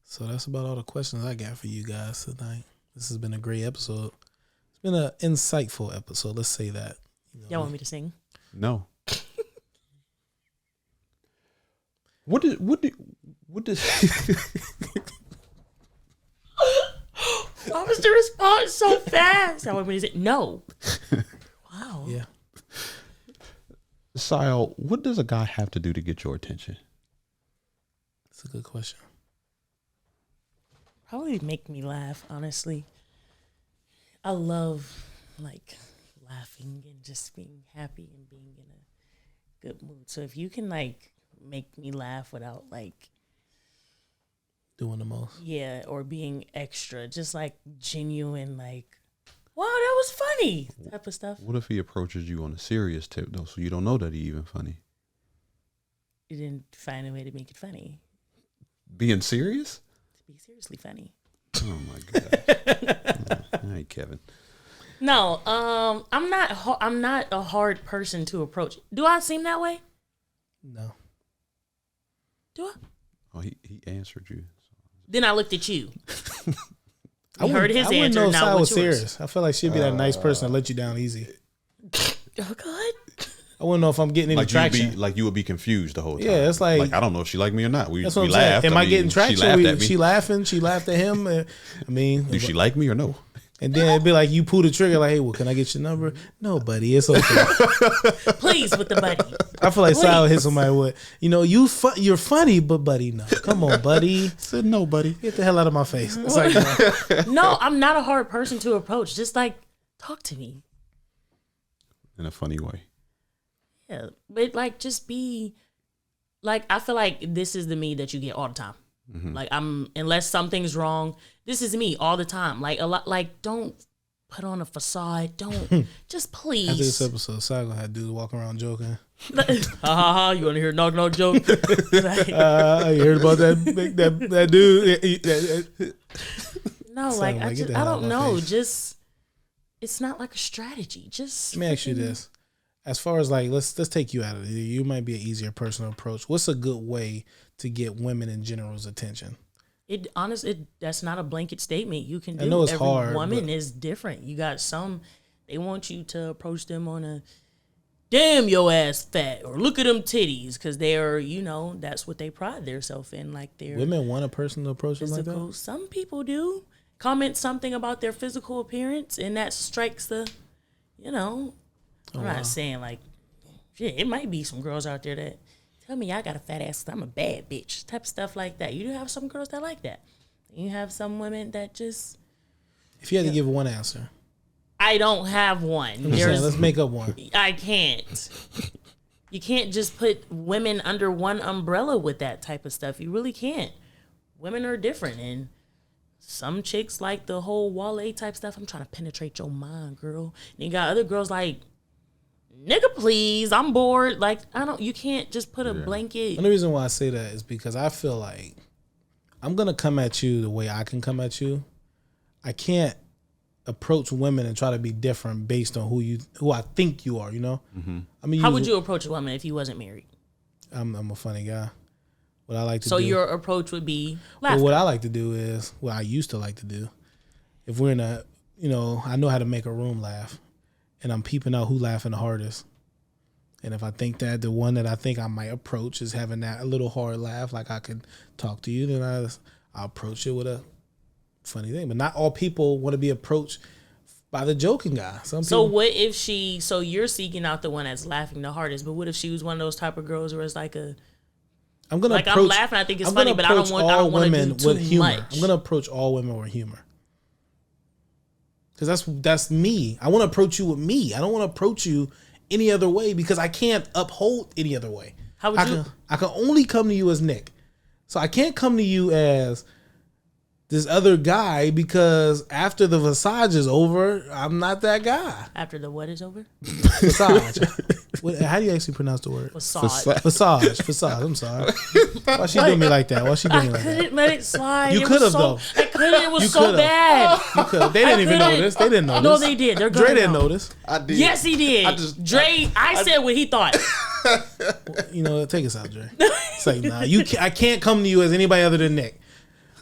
So that's about all the questions I got for you guys tonight. This has been a great episode. It's been an insightful episode. Let's say that. Y'all want me to sing? No. What does Why was the response so fast? Y'all want me to sing? No. Wow. Yeah. Sile, what does a guy have to do to get your attention? That's a good question. Probably make me laugh, honestly. I love like laughing and just being happy and being in a good mood. So if you can like make me laugh without like Doing the most. yeah, or being extra, just like genuine, like wow, that was funny type of stuff. What if he approaches you on a serious tip though, so you don't know that he even funny? You didn't find a way to make it funny. Being serious? To be seriously funny. Oh my god! Hey, Kevin. No, I'm not. I'm not a hard person to approach. Do I seem that way? No. Do I? Oh, he answered you. Then I looked at you. I heard his I wouldn't answer. know if Now Sal was what's yours? serious. I feel like she'd be that nice person that let you down easy. Oh God. I wouldn't know if I'm getting any traction. You would be confused the whole time. Yeah, it's like I don't know if she liked me or not. That's what I'm laughed. saying. Am I getting traction? She laughed at me. She laughing. She laughed at him. I mean, Do she like me or no? and then it'd be like you pull the trigger, like, hey, well, can I get your number? No, buddy, it's okay. Please with the buddy. I feel like Sal would hit somebody with, you're funny, but buddy, no, come on, buddy. I said no, buddy. Get the hell out of my face. It's like, No, I'm not a hard person to approach. Just like talk to me. In a funny way. Yeah, but like just be like I feel like this is the me that you get all the time. Mm-hmm. Like unless something's wrong, this is me all the time. Like a lot. Like don't put on a facade. Don't just please. after this episode, Sal gonna have dudes walking around joking. Ha ha ha! You want to hear a knock knock joke? Like, You heard about that dude? no, Sound like like, I get just the I hell out don't my know. face. Just it's not like a strategy. Just Let me ask you this: as far as like, let's take you out of it. You might be an easier person to approach. What's a good way to get women in general's attention? That's not a blanket statement. You can do. I know it's Every hard, woman but- is different. You got some. They want you to approach them on a damn your ass fat or look at them titties because they're that's what they pride themselves in, like they're Women want a person to approach them like physical. that. Some people do comment something about their physical appearance and that strikes the I'm wow. not saying like shit, it might be some girls out there that tell me I got a fat ass 'cause I'm a bad bitch type of stuff like that. You do have some girls that like that. You have some women that just If you had to give one answer, I don't have one. I'm just saying, let's make up one. I can't. You can't just put women under one umbrella with that type of stuff. You really can't. Women are different, and some chicks like the whole Wale type stuff. I'm trying to penetrate your mind, girl. And you got other girls like, nigga, please, I'm bored. Like, you can't just put a blanket. The only reason why I say that is because I feel like I'm gonna come at you the way I can come at you. I can't approach women and try to be different based on who I think you are. Mm-hmm. I mean, How would you approach a woman if you wasn't married? I'm a funny guy. What I like to So do. your approach would be Well, laughter. what I like to do is what I used to like to do. If we're in a, I know how to make a room laugh, and I'm peeping out who laughing the hardest. And if I think that the one that I think I might approach is having that a little hard laugh, like I could talk to you, then I'll approach it with a funny thing. But not all people want to be approached by the joking guy. Some So people, what if so you're seeking out the one that's laughing the hardest, but what if she was one of those type of girls where it's like I'm gonna like approach, I'm laughing, I think it's I'm funny, gonna but I don't approach want all to women do too with humor. much. I'm gonna approach all women with humor. Because that's me. I want to approach you with me. I don't want to approach you any other way because I can't uphold any other way. How would you? I can only come to you as Nick. So I can't come to you as this other guy because after the massage is over, I'm not that guy. After the what is over? Massage. How do you actually pronounce the word? Facade. Facade. I'm sorry. Why she doing me like that? Why she doing I me like that? couldn't let it slide. You It could was have, though. I couldn't. It was You so could've. bad. You could. They didn't even couldn't. notice. They didn't notice. No, they did. They're Dre gonna didn't know. notice. I did. Yes, he did. I said what he thought. Take us out, Dre. It's like, nah, I can't come to you as anybody other than Nick.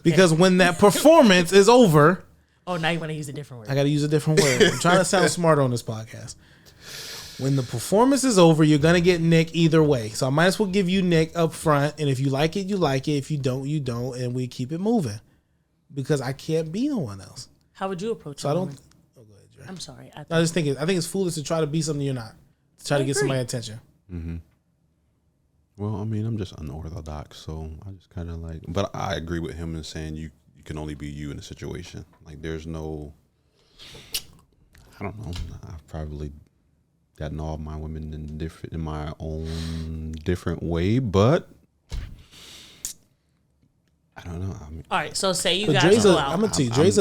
Because when that performance is over, Oh, now you want to use a different I word. got to use a different word. I'm trying to sound smarter on this podcast. When the performance is over, you're going to get Nick either way. So I might as well give you Nick up front. And if you like it, you like it. If you don't, you don't. And we keep it moving. Because I can't be no one else. How would you approach? So a I woman? don't. Oh, go ahead, Dre. I'm sorry. I just think it's foolish to try to be something you're not. To try to get agree. somebody's attention. Mm-hmm. Well, I mean, I'm just unorthodox, so I just kind of like. But I agree with him in saying you You can only be you in a situation. Like there's no, I don't know. I've probably gotten all my women in my own different way, but I don't know. I mean, All right, so say you So guys go out. I'm gonna tell you, Dre's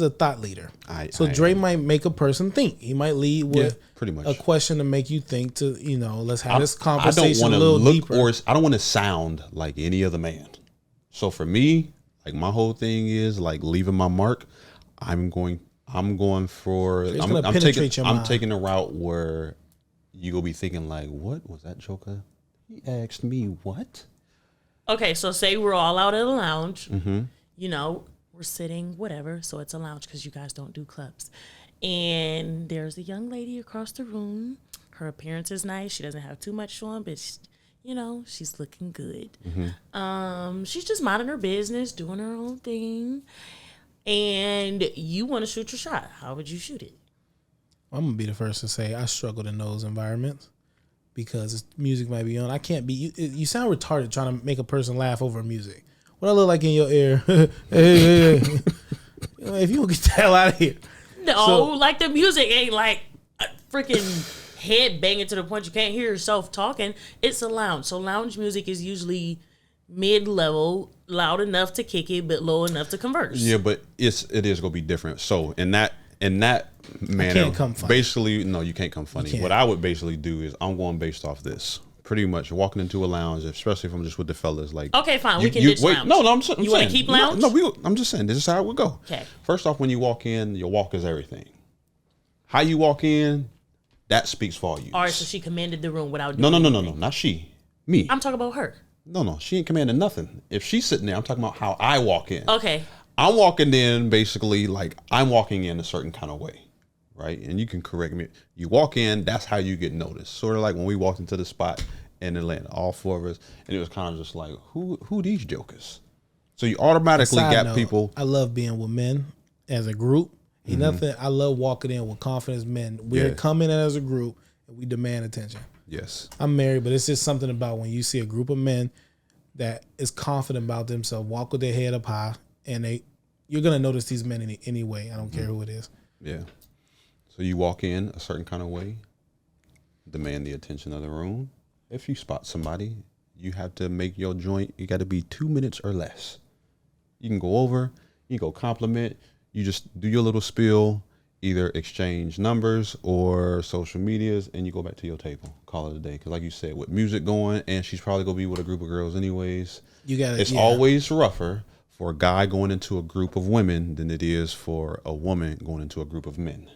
a thought leader. So Dre might make a person think. He might lead with pretty much a question to make you think. To let's have this I conversation don't a want to little look deeper. or I don't want to sound like any other man. So for me, like my whole thing is like leaving my mark. I'm going for. gonna I'm penetrate taking. your I'm mind. taking a route where you go be thinking like, what was that joker? He asked me what? Okay, so say we're all out at a lounge. Mm-hmm. You know, we're sitting, whatever. So it's a lounge because you guys don't do clubs. And there's a young lady across the room. Her appearance is nice. She doesn't have too much on, but she's looking good. Mm-hmm. She's just minding her business, doing her own thing. And you want to shoot your shot. How would you shoot it? I'm gonna be the first to say I struggled in those environments because music might be on. I can't be. You sound retarded trying to make a person laugh over music. What I look like in your ear? hey. If you don't get the hell out of here. No, like the music ain't like a freaking head banging to the point you can't hear yourself talking. It's a lounge. So lounge music is usually mid-level, loud enough to kick it, but low enough to converse. Yeah, but it is gonna be different. So in that manner, can't come funny. basically, no, you can't come funny. can't. What I would basically do is I'm going based off this. Pretty much walking into a lounge, especially if I'm just with the fellas. Like, Okay, fine, we can ditch lounge. No, I'm You saying. wanna keep lounge? No, I'm just saying this is how it would go. Okay. First off, when you walk in, your walk is everything. How you walk in, that speaks volumes. All right, so she commanded the room without No, doing no, anything. not she. Me. I'm talking about her. No, she ain't commanding nothing. If she's sitting there, I'm talking about how I walk in. Okay. I'm walking in basically like I'm walking in a certain kind of way, right? And you can correct me. You walk in, that's how you get noticed. Sort of like when we walked into the spot in Atlanta, all four of us, and it was kind of just like, who these jokers? So you automatically Side got note, people. I love being with men as a group. Ain't nothing. I love walking in with confidence men. We're coming in as a group and we demand attention. Yes. I'm married, but it's just something about when you see a group of men that is confident about themselves, walk with their head up high, and you're gonna notice these men anyway. I don't care who it is. Yeah. So you walk in a certain kind of way, demand the attention of the room. If you spot somebody, you have to make your joint. You got to be 2 minutes or less. You can go over. You can go compliment. You just do your little spiel, either exchange numbers or social medias, and you go back to your table. Call it a day. Because like you said, with music going, and she's probably going to be with a group of girls anyways. It's always rougher for a guy going into a group of women than it is for a woman going into a group of men.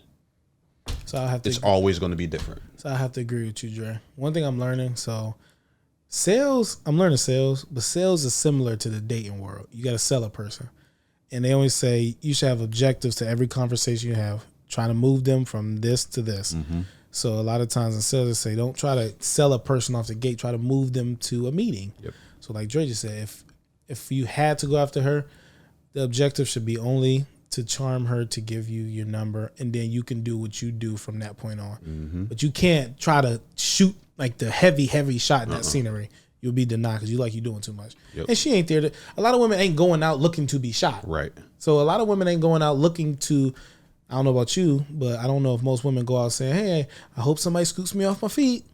So I have to. It's always going to be different. So I have to agree with you, Dre. One thing I'm learning, I'm learning sales, but sales is similar to the dating world. You got to sell a person. And they always say you should have objectives to every conversation you have, trying to move them from this to this. Mm-hmm. So a lot of times in sales, they say, don't try to sell a person off the gate, try to move them to a meeting. Yep. So like Dre just said, if you had to go after her, the objective should be only to charm her, to give you your number, and then you can do what you do from that point on. Mm-hmm. But you can't try to shoot like the heavy shot in that scenery. You'll be denied because you're doing too much. Yep. And she ain't there. A lot of women ain't going out looking to be shot. Right. So a lot of women ain't going out looking to, I don't know about you, but I don't know if most women go out saying, hey, I hope somebody scoops me off my feet.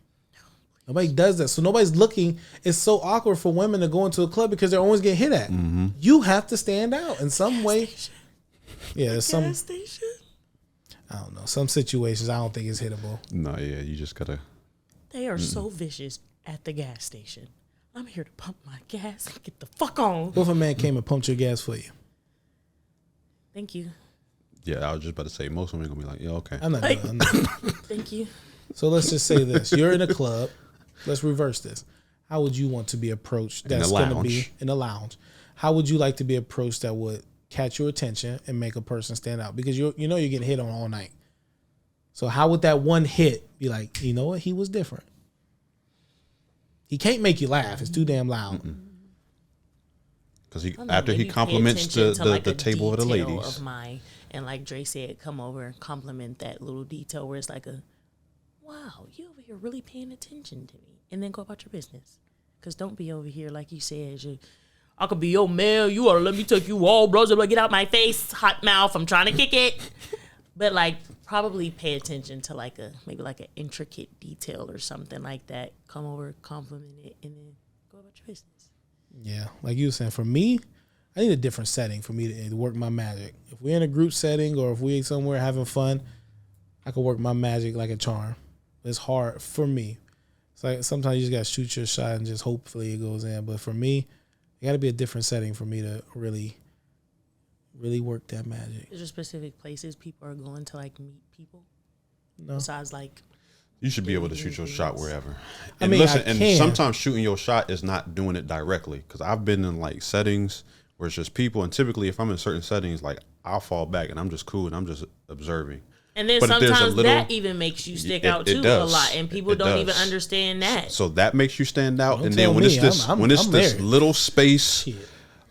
Nobody does that. So nobody's looking. It's so awkward for women to go into a club because they're always getting hit at. Mm-hmm. You have to stand out in some way. Yeah, there's some. Gas station? I don't know. Some situations I don't think it's hittable. No, yeah, you just gotta. They are so vicious at the gas station. I'm here to pump my gas and get the fuck on. What if a man came and pumped your gas for you? Thank you. Yeah, I was just about to say most women gonna be like, yeah, okay. I'm not doing it. I'm not. Thank you. So let's just say this. You're in a club. Let's reverse this. How would you want to be approached? That's going to be in a lounge. How would you like to be approached that would catch your attention and make a person stand out? Because you're getting hit on all night. So how would that one hit be like, you know what? He was different. He can't make you laugh. It's too damn loud. Because after he compliments the table of the ladies. Of mine, and like Dre said, come over and compliment that little detail where it's like wow, you over here really paying attention to me. And then go about your business. Because don't be over here, like you said, I could be your man. You ought to let me take you all, bros. Like, get out my face, hot mouth. I'm trying to kick it. But like, probably pay attention to like maybe like an intricate detail or something like that. Come over, compliment it, and then go about your business. Yeah, like you were saying, for me, I need a different setting for me to work my magic. If we're in a group setting or if we're somewhere having fun, I can work my magic like a charm. It's hard for me. It's like sometimes you just got to shoot your shot and just hopefully it goes in. But for me, it got to be a different setting for me to really work that magic. Is there specific places people are going to like meet people? No. Besides like, You should be able to shoot your shot wherever. I And mean, listen, I and can. sometimes shooting your shot is not doing it directly. Because I've been in like settings where it's just people, and typically if I'm in certain settings, like I'll fall back and I'm just cool and I'm just observing. and then But if there's a sometimes little- that even makes you stick It- out it too a does. lot, and people It don't even does. understand that. So that makes you stand out. Don't And then tell when me. it's this, I'm this married. little space Shit.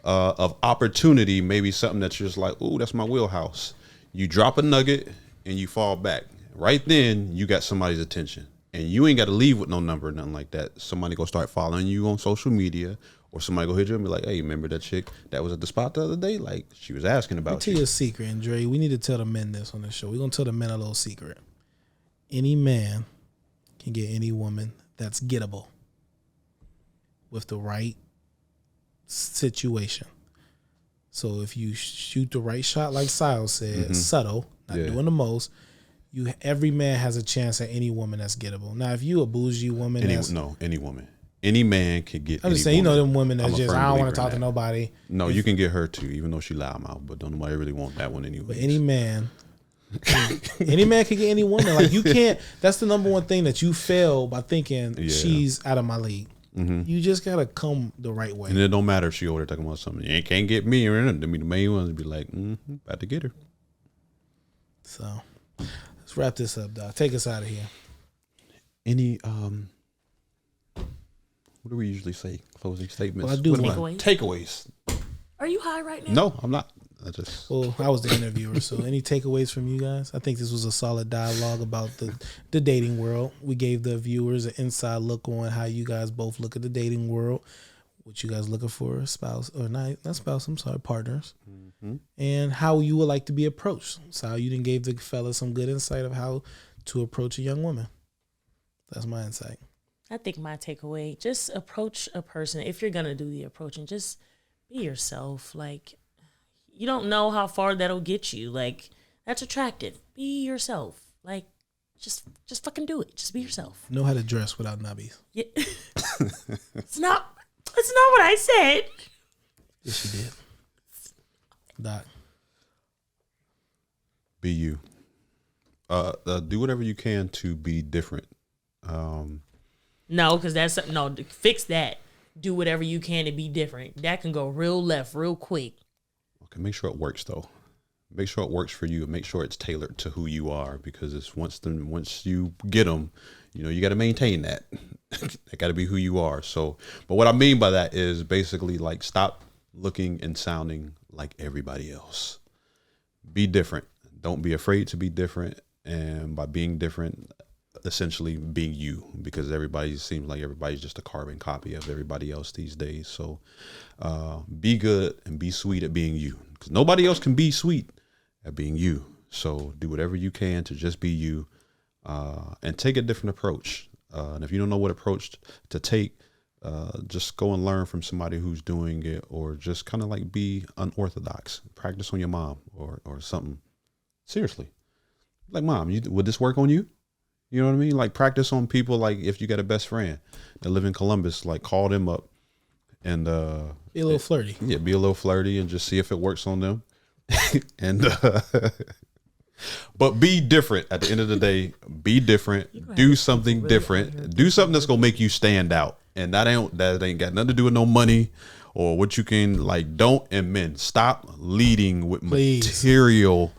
of opportunity, maybe something that's just like, ooh, that's my wheelhouse. You drop a nugget and you fall back. Right then, you got somebody's attention. And you ain't got to leave with no number or nothing like that. Somebody go start following you on social media, or somebody go hit you and be like, hey, remember that chick that was at the spot the other day? Like, she was asking I'll about tell you. you a secret, and Dre, we need to tell the men this on the show. We're going to tell the men a little secret. Any man can get any woman that's gettable with the right situation. So if you shoot the right shot, like Siles said, subtle, not Yeah. doing the most, every man has a chance at any woman that's gettable. Now, if you a bougie woman, Any woman. Any man can get I'm just any saying, you know woman. them women that I'm a just, firm I don't want believer to in talk to that. nobody. No, you can get her too, even though she loudmouth, but don't nobody really want that one anyway. But any man can get any woman. Like you can't. That's the number one thing that you fail by thinking Yeah. she's out of my league. You just gotta come the right way. And it don't matter if she over there talking about something. You can't get me or anything. I mean, the main ones be like, about to get her. So let's wrap this up, Doc. Take us out of here. Any what do we usually say? Closing statements. Well, I do What am want- takeaways. Are you high right now? No, I'm not. I just Well, I was the interviewer, so any takeaways from you guys? I think this was a solid dialogue about the dating world. We gave the viewers an inside look on how you guys both look at the dating world, what you guys looking for a spouse, or not spouse, I'm sorry, partners, and how you would like to be approached. So how you done gave the fella some good insight of how to approach a young woman. That's my insight. I think my takeaway, just approach a person. If you're going to do the approaching, just be yourself. Like, you don't know how far that'll get you. Like, that's attractive. Be yourself. Like, just fucking do it. Just be yourself. Know how to dress without nubbies. Yeah. It's not what I said. Yes, you did. Doc. be you. Do whatever you can to be different. No, because fix that. Do whatever you can to be different. That can go real left real quick. Okay, make sure it works though. Make sure it works for you, and make sure it's tailored to who you are. Because it's once you get them, you got to maintain that. That got to be who you are. So, but what I mean by that is basically like stop looking and sounding like everybody else. Be different. Don't be afraid to be different. And by being different, essentially being you, because seems like everybody's just a carbon copy of everybody else these days. So be good and be sweet at being you, because nobody else can be sweet at being you. So do whatever you can to just be you, and take a different approach. And if you don't know what approach to take, just go and learn from somebody who's doing it, or just kind of like be unorthodox. Practice on your mom or something. Seriously, like, Mom, would this work on you? You know what I mean? Like, practice on people. Like, if you got a best friend that live in Columbus, like, call them up and Be a little flirty. yeah, be a little flirty and just see if it works on them. And but be different. At the end of the day, be different. Do something different. Do something that's gonna make you stand out. And that ain't got nothing to do with no money or what you can like. Don't, and men, stop leading with material.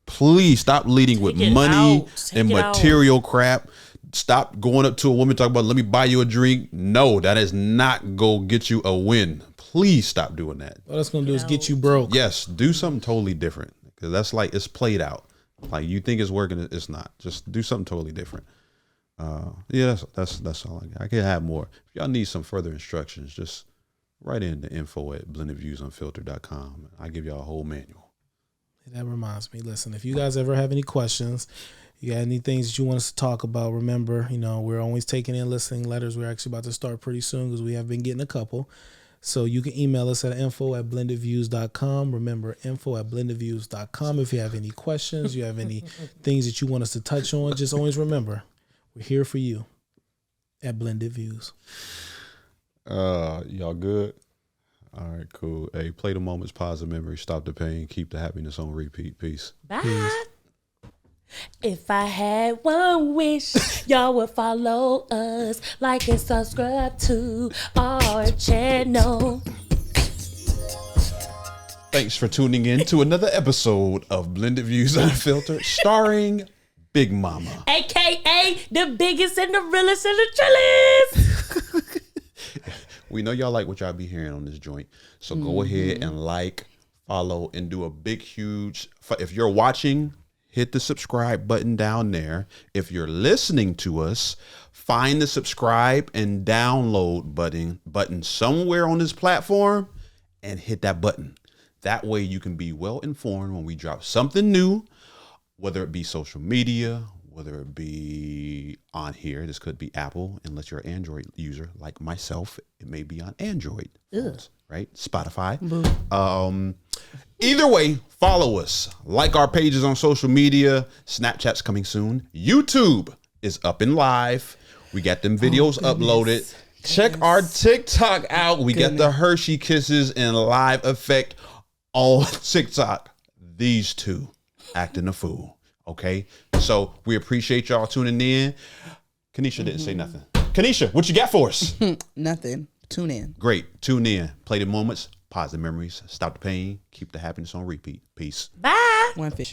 Please stop leading with money and material crap. Stop going up to a woman talking about, let me buy you a drink. No, that is not go get you a win. Please stop doing that. All that's gonna do is get you broke. Yes, do something totally different, because that's like, it's played out. Like, you think it's working, it's not. Just do something totally different. Yeah, that's all I got. I can have more. If y'all need some further instructions, just Write in the info@blendedviewsunfiltered.com. I give y'all a whole manual. That reminds me. Listen, if you guys ever have any questions, you got any things that you want us to talk about, remember, we're always taking in listening letters. We're actually about to start pretty soon because we have been getting a couple. So you can email us at info@blendedviews.com. Remember, info@blendedviews.com. If you have any questions, you have any things that you want us to touch on, just always remember, we're here for you at Blended Views. Y'all good? All right, cool. Hey, play the moments, pause the memory, stop the pain, keep the happiness on repeat. Peace. Bye. Peace. If I had one wish, y'all would follow us, like and subscribe to our channel. Thanks for tuning in to another episode of Blended Views Unfiltered, starring Big Mama. AKA the biggest and the realest and the trillest. We know y'all like what y'all be hearing on this joint. So go ahead and like, follow, and do a big, huge, if you're watching, hit the subscribe button down there. If you're listening to us, find the subscribe and download button somewhere on this platform and hit that button. That way you can be well informed when we drop something new, whether it be social media, whether it be on here. This could be Apple, unless you're an Android user like myself. It may be on Android phones, right? Spotify. Either way, follow us. Like our pages on social media. Snapchat's coming soon. YouTube is up and live. We got them videos uploaded. Check our TikTok out. We got the Hershey Kisses in live effect on TikTok. These two acting a fool. Okay, so we appreciate y'all tuning in. Kanisha didn't say nothing. Kanisha, what you got for us? Nothing. Tune in. Great. Tune in. Play the moments, pause the memories, stop the pain, keep the happiness on repeat. Peace. Bye. One fish.